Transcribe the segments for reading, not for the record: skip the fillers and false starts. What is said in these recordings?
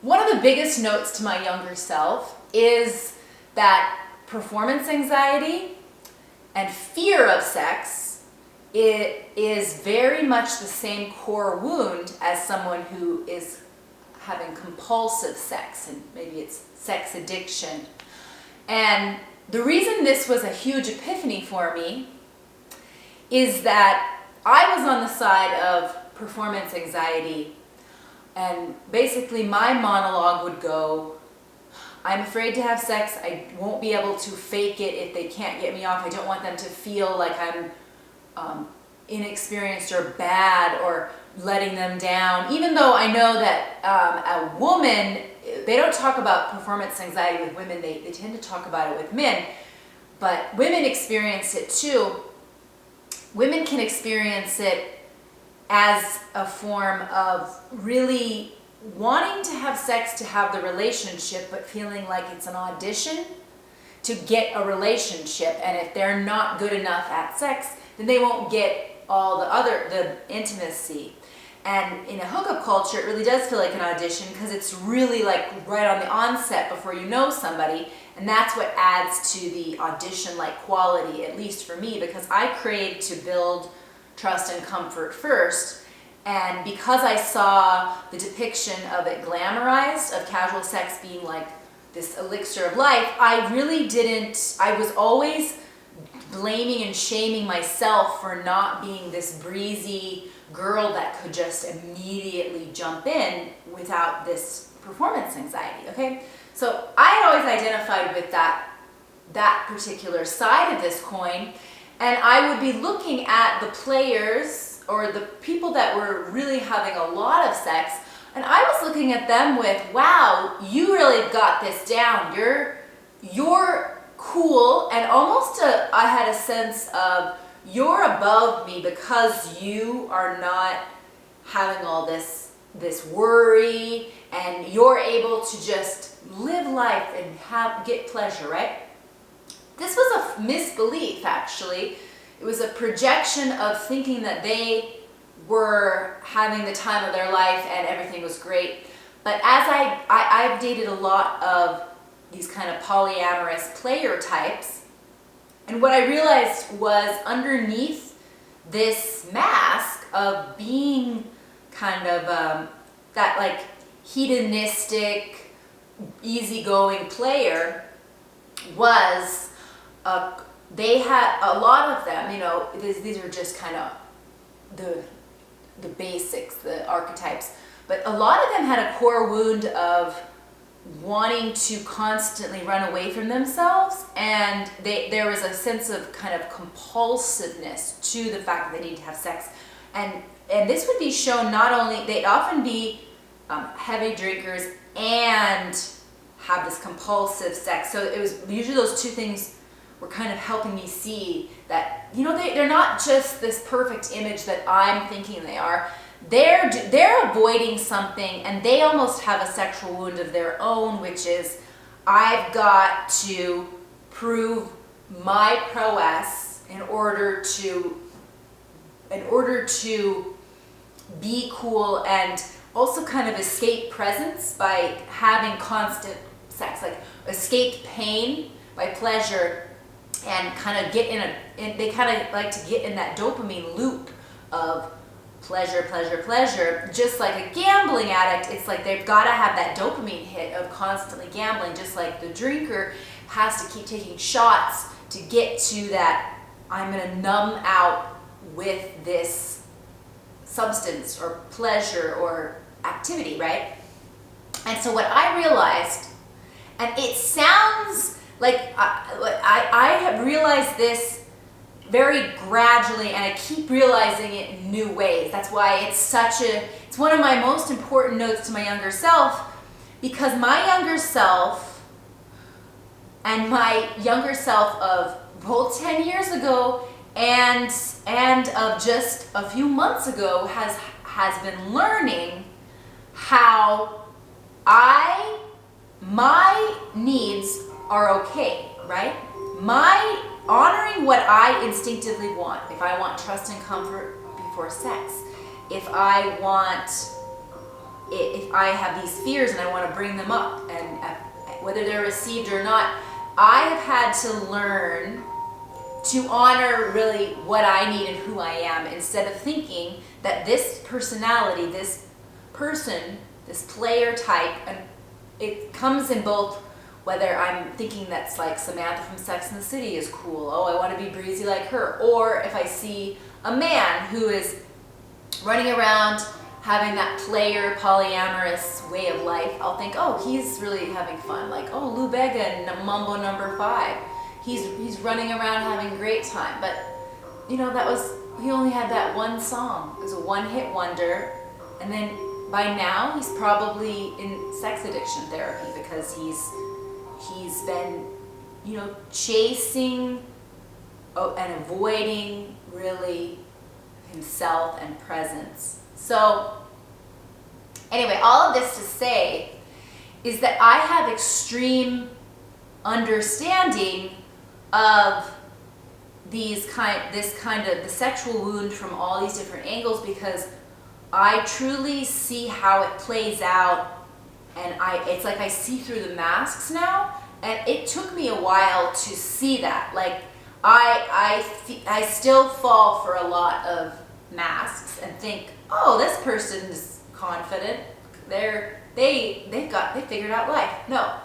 One of the biggest notes to my younger self is that performance anxiety and fear of sex, it is very much the same core wound as someone who is having compulsive sex, and maybe it's sex addiction. And the reason this was a huge epiphany for me is that I was on the side of performance anxiety, and basically my monologue would go, I'm afraid to have sex, I won't be able to fake it if they can't get me off, I don't want them to feel like I'm inexperienced or bad or letting them down, even though I know that a woman, they don't talk about performance anxiety with women, they tend to talk about it with men, but women experience it too. Women can experience it as a form of really wanting to have sex to have the relationship, but feeling like it's an audition to get a relationship, and if they're not good enough at sex, then they won't get all the intimacy. And in a hookup culture, it really does feel like an audition because it's really like right on the onset before you know somebody, and that's what adds to the audition-like quality, at least for me, because I crave to build trust and comfort first. And because I saw the depiction of it glamorized, of casual sex being like this elixir of life, I was always blaming and shaming myself for not being this breezy girl that could just immediately jump in without this performance anxiety, okay? So I had always identified with that particular side of this coin, and I would be looking at the players or the people that were really having a lot of sex, and I was looking at them with, wow, you really got this down. You're cool, and almost I had a sense of you're above me because you are not having all this worry, and you're able to just live life and get pleasure, right? This was a misbelief, actually. It was a projection of thinking that they were having the time of their life and everything was great. But as I've dated a lot of these kind of polyamorous player types, and what I realized was underneath this mask of being kind of that like hedonistic, easygoing player was they had a lot of them, you know, these are just kind of the basics, the archetypes, but a lot of them had a core wound of wanting to constantly run away from themselves, and there was a sense of kind of compulsiveness to the fact that they need to have sex, and this would be shown not only, they'd often be heavy drinkers and have this compulsive sex. So it was usually those two things were kind of helping me see that, you know, they're not just this perfect image that I'm thinking they are. They're avoiding something, and they almost have a sexual wound of their own, which is, I've got to prove my prowess in order to be cool, and also kind of escape presence by having constant sex, like escape pain by pleasure, and kind of they kind of like to get in that dopamine loop of pleasure, pleasure, pleasure. Just like a gambling addict, it's like they've got to have that dopamine hit of constantly gambling, just like the drinker has to keep taking shots to get to that, I'm going to numb out with this substance or pleasure or activity, right? And so what I realized, and it sounds like I have realized this very gradually, and I keep realizing it in new ways. That's why it's one of my most important notes to my younger self, because my younger self and my younger self of both 10 years ago and of just a few months ago has been learning how my needs are okay, right? My honoring what I instinctively want. If I want trust and comfort before sex, if I want if I have these fears and I want to bring them up, and whether they're received or not, I have had to learn to honor really what I need and who I am, instead of thinking that this personality, this person, this player type, and it comes in both, whether I'm thinking that's like Samantha from Sex and the City is cool, oh, I want to be breezy like her, or if I see a man who is running around having that player, polyamorous way of life, I'll think, oh, he's really having fun. Like, oh, Lou Bega and Mambo Number 5. He's running around having a great time. But, he only had that one song. It was a one-hit wonder. And then by now, he's probably in sex addiction therapy because he's been, chasing and avoiding really himself and presence. So anyway, all of this to say is that I have extreme understanding of this kind of the sexual wound from all these different angles, because I truly see how it plays out, and it's like I see through the masks now, and it took me a while to see that. Like I still fall for a lot of masks and think, oh, this person is confident. They figured out life. No.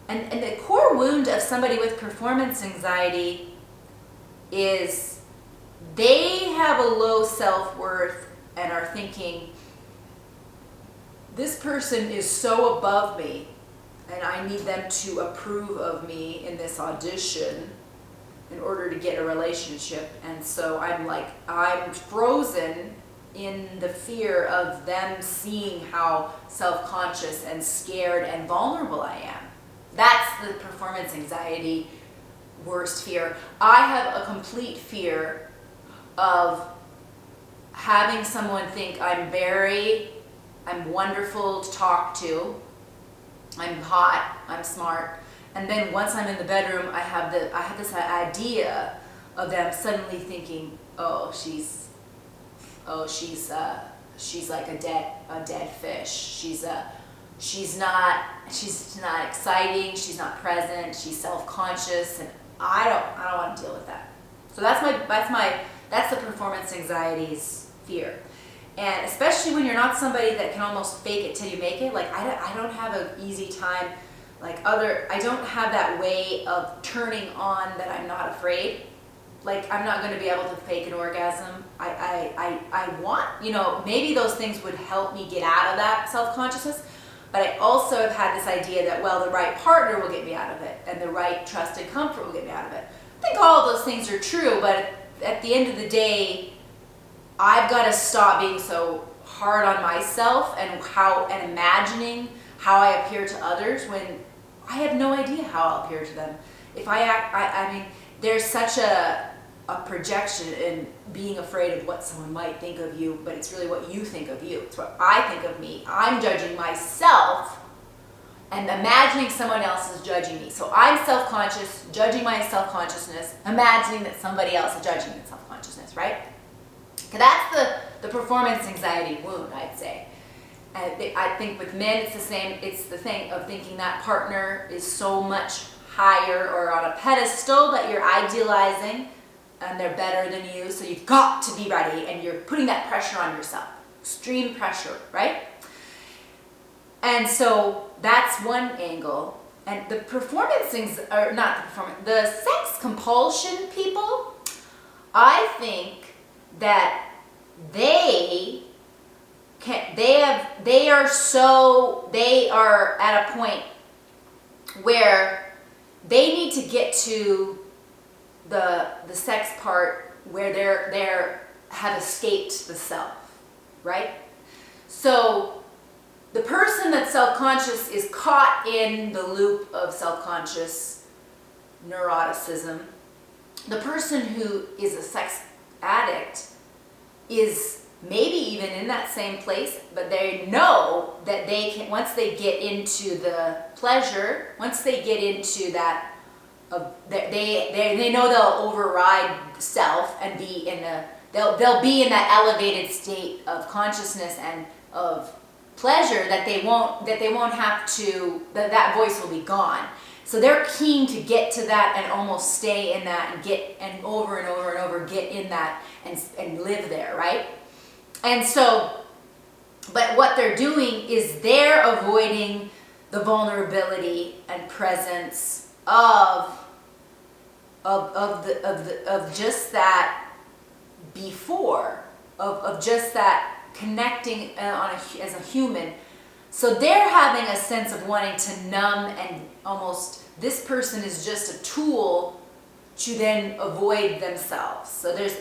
And the core wound of somebody with performance anxiety is they have a low self-worth and are thinking, this person is so above me and I need them to approve of me in this audition in order to get a relationship. And so I'm frozen in the fear of them seeing how self-conscious and scared and vulnerable I am. That's the performance anxiety worst fear. I have a complete fear of having someone think I'm wonderful to talk to, I'm hot, I'm smart, and then once I'm in the bedroom, I have this idea of them suddenly thinking, oh, she's like a dead fish. She's not exciting. She's not present. She's self-conscious, and I don't want to deal with that. So that's the performance anxiety's fear. And especially when you're not somebody that can almost fake it till you make it. Like I don't have an easy time. I don't have that way of turning on that I'm not afraid. Like, I'm not going to be able to fake an orgasm. I want, maybe those things would help me get out of that self-consciousness. But I also have had this idea that, well, the right partner will get me out of it, and the right trust and comfort will get me out of it. I think all of those things are true, but at the end of the day, I've got to stop being so hard on myself and imagining how I appear to others when I have no idea how I'll appear to them. If I act, there's such a projection in being afraid of what someone might think of you, but it's really what you think of you. It's what I think of me. I'm judging myself and imagining someone else is judging me. So I'm self-conscious, judging my self-consciousness, imagining that somebody else is judging my self-consciousness, right? That's the performance anxiety wound, I'd say. I think with men it's the same. It's the thing of thinking that partner is so much higher or on a pedestal that you're idealizing, and they're better than you, so you've got to be ready, and you're putting that pressure on yourself. Extreme pressure, right? And so that's one angle. And the the sex compulsion people, I think that they are at a point where they need to get to the sex part where they're have escaped the self, right? So the person that's self-conscious is caught in the loop of self-conscious neuroticism. The person who is a sex addict is maybe even in that same place, but they know that they can, once they get into the pleasure, once they get into that, they know they'll override self and be in they'll be in that elevated state of consciousness and of pleasure that they won't have to, that voice will be gone. So they're keen to get to that and almost stay in that and over and over and over get in that and live there, right? And so, but what they're doing is they're avoiding the vulnerability and presence of just that before, of just that connecting as a human. So they're having a sense of wanting to numb, and almost this person is just a tool to then avoid themselves. So this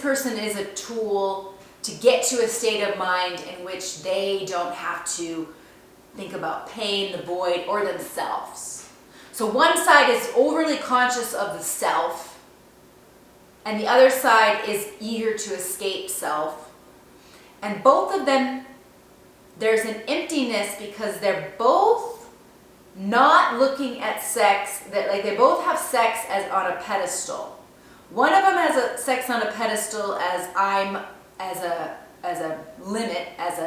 person is a tool to get to a state of mind in which they don't have to think about pain, the void, or themselves. So one side is overly conscious of the self, and the other side is eager to escape self. And both of them, there's an emptiness because they're both not looking at sex, that like they both have sex as on a pedestal. One of them has a sex on a pedestal as a limit, as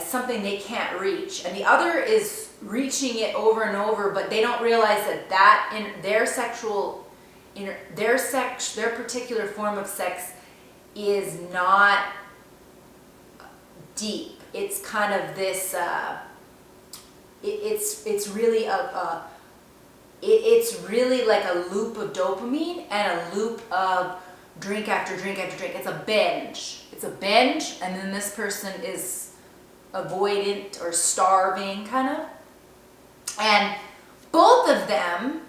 something they can't reach, and the other is reaching it over and over, but they don't realize that in their particular form of sex is not deep. It's kind of this. It's really it's really like a loop of dopamine and a loop of drink after drink after drink. It's a binge. It's a binge, and then this person is avoidant or starving, kind of. And both of them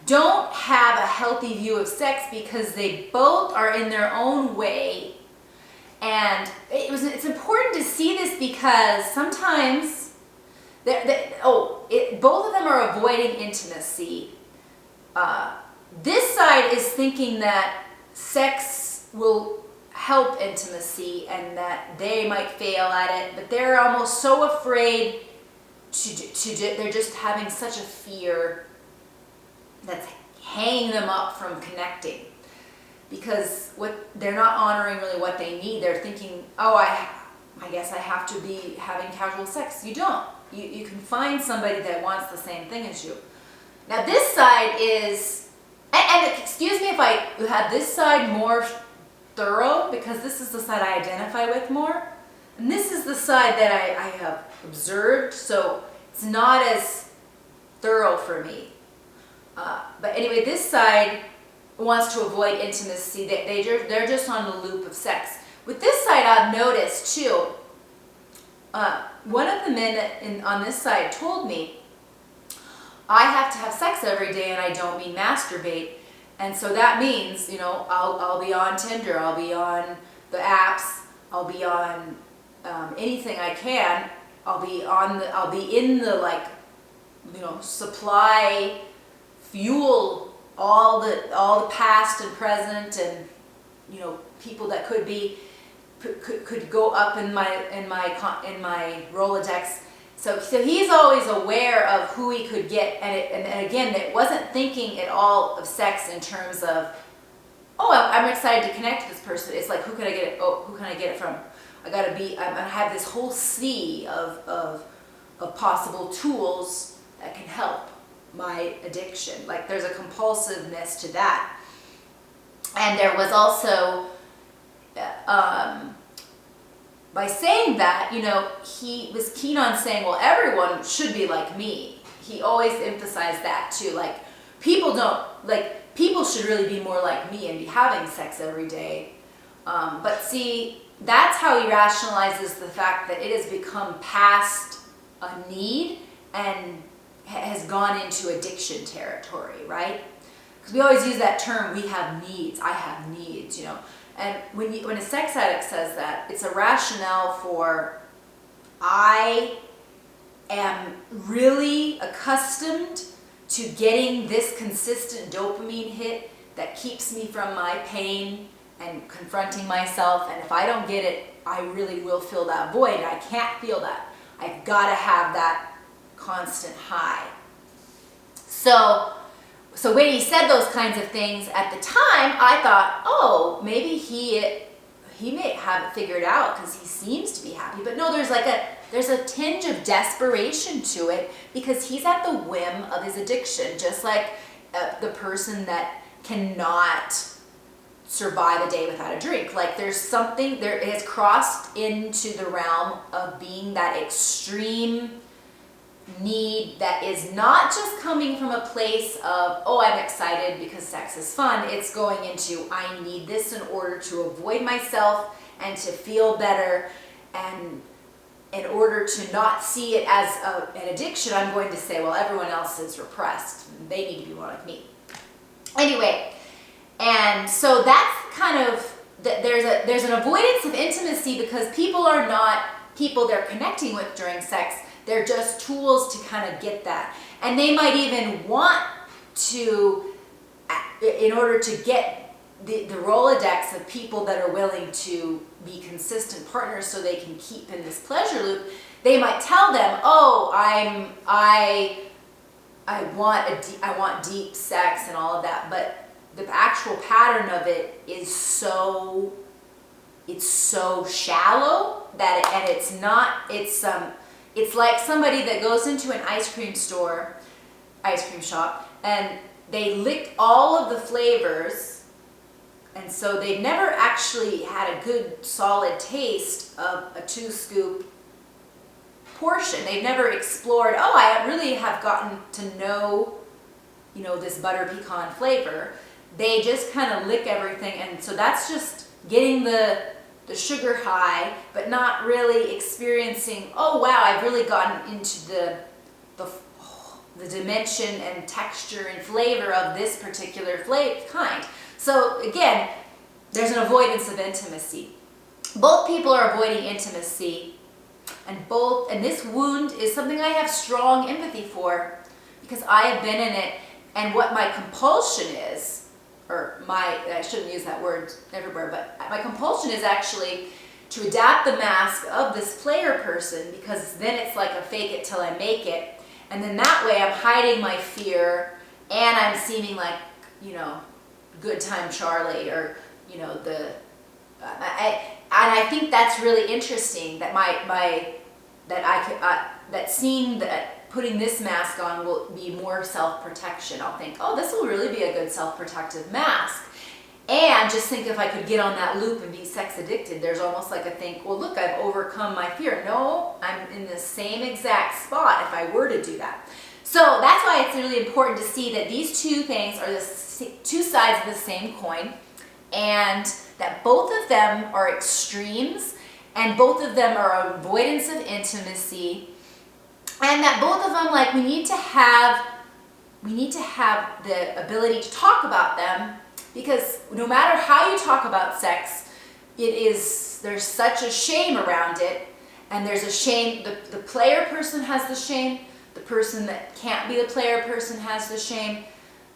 don't have a healthy view of sex because they both are in their own way. And it's important to see this because sometimes both of them are avoiding intimacy. This side is thinking that sex will help intimacy and that they might fail at it, but they're almost so afraid they're just having such a fear that's hanging them up from connecting. Because they're not honoring really what they need. They're thinking, I guess I have to be having casual sex. You don't. You can find somebody that wants the same thing as you. Now this side is, and excuse me if I had this side more thorough, because this is the side I identify with more. And this is the side that I have observed, so it's not as thorough for me. But anyway, this side wants to avoid intimacy. They're just on the loop of sex. With this side, I've noticed too, one of the men on this side told me, I have to have sex every day and I don't mean masturbate. And so that means, I'll be on Tinder, I'll be on the apps, I'll be on anything I can. I'll be in the supply, fuel, all the past and present, and people that could go up in my Rolodex. So he's always aware of who he could get, and again, it wasn't thinking at all of sex in terms of, I'm excited to connect to this person. It's like, who can I get it? Who can I get it from? I have this whole sea of possible tools that can help my addiction. Like there's a compulsiveness to that. And there was also, by saying that, he was keen on saying, well, everyone should be like me. He always emphasized that too. Like people should really be more like me and be having sex every day. But see, that's how he rationalizes the fact that it has become past a need and has gone into addiction territory, right? Because we always use that term, we have needs, I have needs, And when a sex addict says that, it's a rationale for, I am really accustomed to getting this consistent dopamine hit that keeps me from my pain and confronting myself, and if I don't get it, I really will feel that void. I can't feel that. I've got to have that constant high. So when he said those kinds of things at the time, I thought, maybe he may have it figured out because he seems to be happy, but no, there's a tinge of desperation to it because he's at the whim of his addiction, just like the person that cannot survive a day without a drink. Like there's something there, it has crossed into the realm of being that extreme need that is not just coming from a place of, oh, I'm excited because sex is fun. It's going into, I need this in order to avoid myself and to feel better, and in order to not see it as an addiction, I'm going to say, well, everyone else is repressed. They need to be more like me. Anyway, and so that's kind of, there's an avoidance of intimacy because people are not people they're connecting with during sex. They're just tools to kind of get that. And they might even want to, in order to get the Rolodex of people that are willing to be consistent partners so they can keep in this pleasure loop, they might tell them, oh, I want deep sex and all of that, but the actual pattern of it is it's so shallow that it's like somebody that goes into an ice cream shop, and they lick all of the flavors, and so they've never actually had a good solid taste of a 2-scoop portion. They've never explored, oh, I really have gotten to know, this butter pecan flavor. They just kind of lick everything, and so that's just getting the sugar high, but not really experiencing, oh wow, I've really gotten into the dimension and texture and flavor of this particular kind. So again, there's an avoidance of intimacy. Both people are avoiding intimacy, and this wound is something I have strong empathy for because I have been in it, and what my compulsion is, I shouldn't use that word everywhere, but my compulsion is actually to adapt the mask of this player person, because then it's like a fake it till I make it, and then that way I'm hiding my fear and I'm seeming like, good time Charlie, or, I think that's really interesting that putting this mask on will be more self-protection. I'll think, oh, this will really be a good self-protective mask. And just think if I could get on that loop and be sex addicted, there's almost like a think, well, look, I've overcome my fear. No, I'm in the same exact spot if I were to do that. So that's why it's really important to see that these two things are the two sides of the same coin, and that both of them are extremes, and both of them are avoidance of intimacy. And that both of them, we need to have the ability to talk about them, because no matter how you talk about sex, there's such a shame around it, and there's a shame, the player person has the shame, the person that can't be the player person has the shame,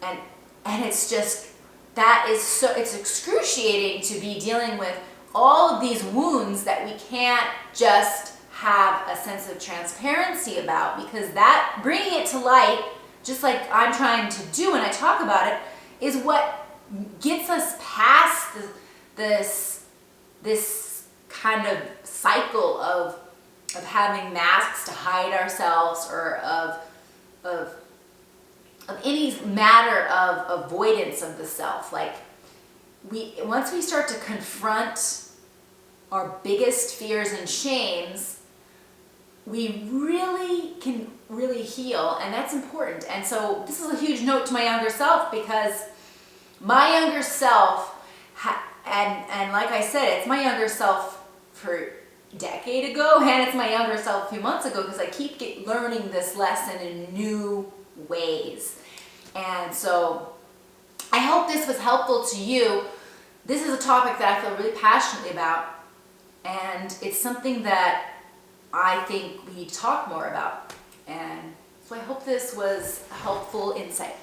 and it's just, it's excruciating to be dealing with all of these wounds that we can't just have a sense of transparency about, because that, bringing it to light, just like I'm trying to do when I talk about it, is what gets us past this kind of cycle of having masks to hide ourselves, or of any matter of avoidance of the self. Once we start to confront our biggest fears and shames, we really can heal, and that's important. And so this is a huge note to my younger self, because my younger self, and like I said, it's my younger self for a decade ago, and it's my younger self a few months ago, because I keep learning this lesson in new ways. And so I hope this was helpful to you. This is a topic that I feel really passionately about, and it's something that I think we need to talk more about. And so I hope this was a helpful insight.